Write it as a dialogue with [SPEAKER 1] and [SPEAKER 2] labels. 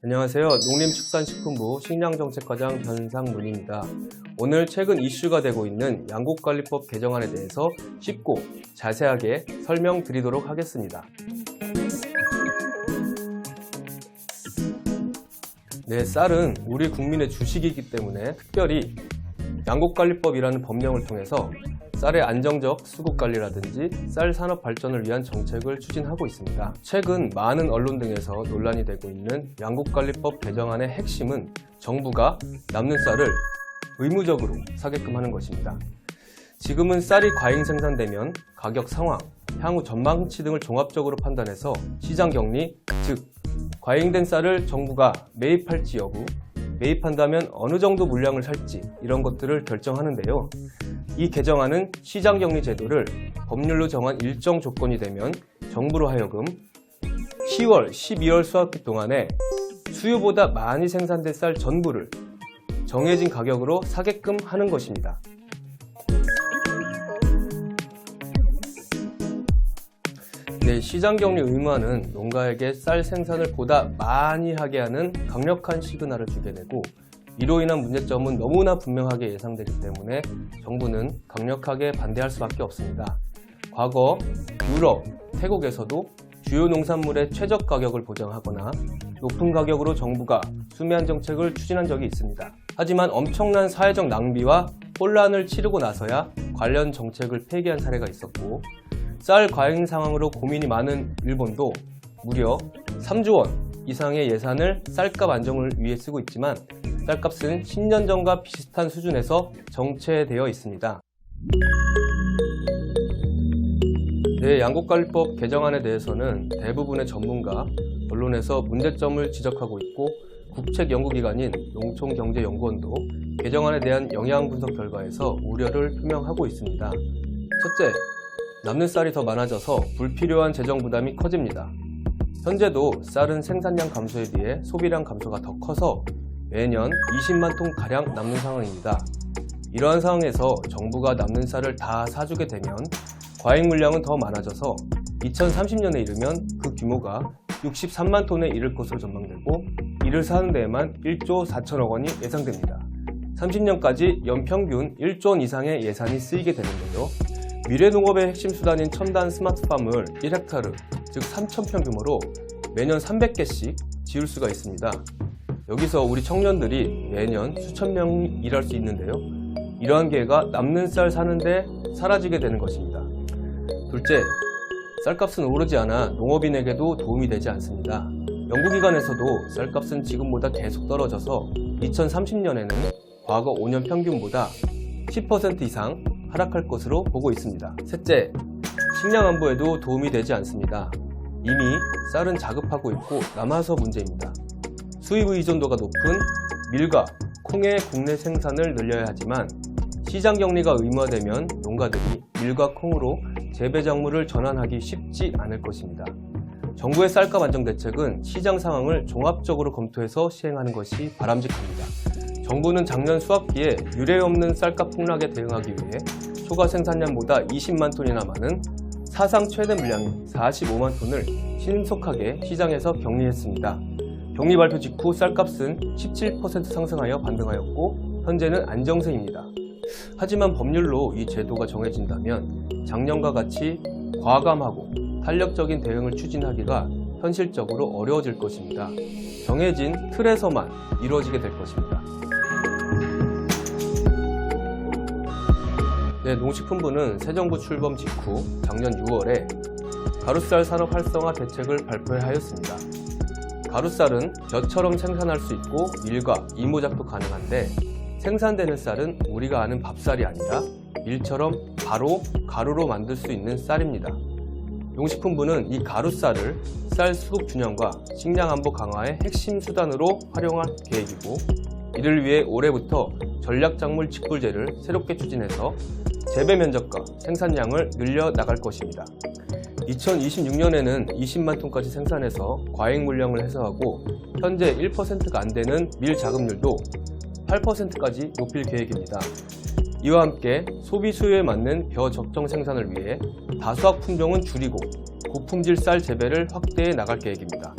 [SPEAKER 1] 안녕하세요. 농림축산식품부 식량정책과장 변상문입니다. 오늘 최근 이슈가 되고 있는 양곡관리법 개정안에 대해서 쉽고 자세하게 설명드리도록 하겠습니다. 네, 쌀은 우리 국민의 주식이기 때문에 특별히 양곡관리법이라는 법령을 통해서 쌀의 안정적 수급관리라든지 쌀 산업 발전을 위한 정책을 추진하고 있습니다. 최근 많은 언론 등에서 논란이 되고 있는 양곡관리법 개정안의 핵심은 정부가 남는 쌀을 의무적으로 사게끔 하는 것입니다. 지금은 쌀이 과잉 생산되면 가격 상황, 향후 전망치 등을 종합적으로 판단해서 시장 격리, 즉 과잉된 쌀을 정부가 매입할지 여부, 매입한다면 어느 정도 물량을 살지 이런 것들을 결정하는데요. 이 개정안은 시장격리 제도를 법률로 정한 일정 조건이 되면 정부로 하여금 10월, 12월 수확기 동안에 수요보다 많이 생산된 쌀 전부를 정해진 가격으로 사게끔 하는 것입니다. 네, 시장격리 의무화는 농가에게 쌀 생산을 보다 많이 하게 하는 강력한 시그널을 주게 되고, 이로 인한 문제점은 너무나 분명하게 예상되기 때문에 정부는 강력하게 반대할 수밖에 없습니다. 과거 유럽, 태국에서도 주요 농산물의 최적 가격을 보장하거나 높은 가격으로 정부가 수매한 정책을 추진한 적이 있습니다. 하지만 엄청난 사회적 낭비와 혼란을 치르고 나서야 관련 정책을 폐기한 사례가 있었고, 쌀 과잉 상황으로 고민이 많은 일본도 무려 3조 원 이상의 예산을 쌀값 안정을 위해 쓰고 있지만 쌀값은 10년 전과 비슷한 수준에서 정체되어 있습니다. 네, 양곡관리법 개정안에 대해서는 대부분의 전문가, 언론에서 문제점을 지적하고 있고 국책연구기관인 농촌경제연구원도 개정안에 대한 영향 분석 결과에서 우려를 표명하고 있습니다. 첫째, 남는 쌀이 더 많아져서 불필요한 재정 부담이 커집니다. 현재도 쌀은 생산량 감소에 비해 소비량 감소가 더 커서 매년 20만 톤가량 남는 상황입니다. 이러한 상황에서 정부가 남는 쌀을 다 사주게 되면 과잉 물량은 더 많아져서 2030년에 이르면 그 규모가 63만 톤에 이를 것으로 전망되고, 이를 사는 데에만 1조 4천억 원이 예상됩니다. 30년까지 연평균 1조 원 이상의 예산이 쓰이게 되는데요. 미래농업의 핵심 수단인 첨단 스마트팜을 1헥타르, 즉 3,000평 규모로 매년 300개씩 지을 수가 있습니다. 여기서 우리 청년들이 매년 수천 명이 일할 수 있는데요. 이러한 기회가 남는 쌀 사는데 사라지게 되는 것입니다. 둘째, 쌀값은 오르지 않아 농업인에게도 도움이 되지 않습니다. 연구기관에서도 쌀값은 지금보다 계속 떨어져서 2030년에는 과거 5년 평균보다 10% 이상 하락할 것으로 보고 있습니다. 셋째, 식량 안보에도 도움이 되지 않습니다. 이미 쌀은 자급하고 있고 남아서 문제입니다. 수입 의존도가 높은 밀과 콩의 국내 생산을 늘려야 하지만 시장 격리가 의무화되면 농가들이 밀과 콩으로 재배 작물을 전환하기 쉽지 않을 것입니다. 정부의 쌀값 안정 대책은 시장 상황을 종합적으로 검토해서 시행하는 것이 바람직합니다. 정부는 작년 수확기에 유례 없는 쌀값 폭락에 대응하기 위해 초과 생산량보다 20만 톤이나 많은 사상 최대 물량인 45만 톤을 신속하게 시장에서 격리했습니다. 격리 발표 직후 쌀값은 17% 상승하여 반등하였고 현재는 안정세입니다. 하지만 법률로 이 제도가 정해진다면 작년과 같이 과감하고 탄력적인 대응을 추진하기가 현실적으로 어려워질 것입니다. 정해진 틀에서만 이루어지게 될 것입니다. 네, 농식품부는 새 정부 출범 직후 작년 6월에 가루쌀 산업 활성화 대책을 발표하였습니다. 가루쌀은 벼처럼 생산할 수 있고 밀과 이모작도 가능한데, 생산되는 쌀은 우리가 아는 밥쌀이 아니라 밀처럼 바로 가루로 만들 수 있는 쌀입니다. 농식품부는 이 가루쌀을 쌀 수급 균형과 식량 안보 강화의 핵심 수단으로 활용할 계획이고, 이를 위해 올해부터 전략작물 직불제를 새롭게 추진해서 재배 면적과 생산량을 늘려 나갈 것입니다. 2026년에는 20만 톤까지 생산해서 과잉 물량을 해소하고, 현재 1%가 안 되는 밀 자급률도 8%까지 높일 계획입니다. 이와 함께 소비 수요에 맞는 벼 적정 생산을 위해 다수학 품종은 줄이고 고품질 쌀 재배를 확대해 나갈 계획입니다.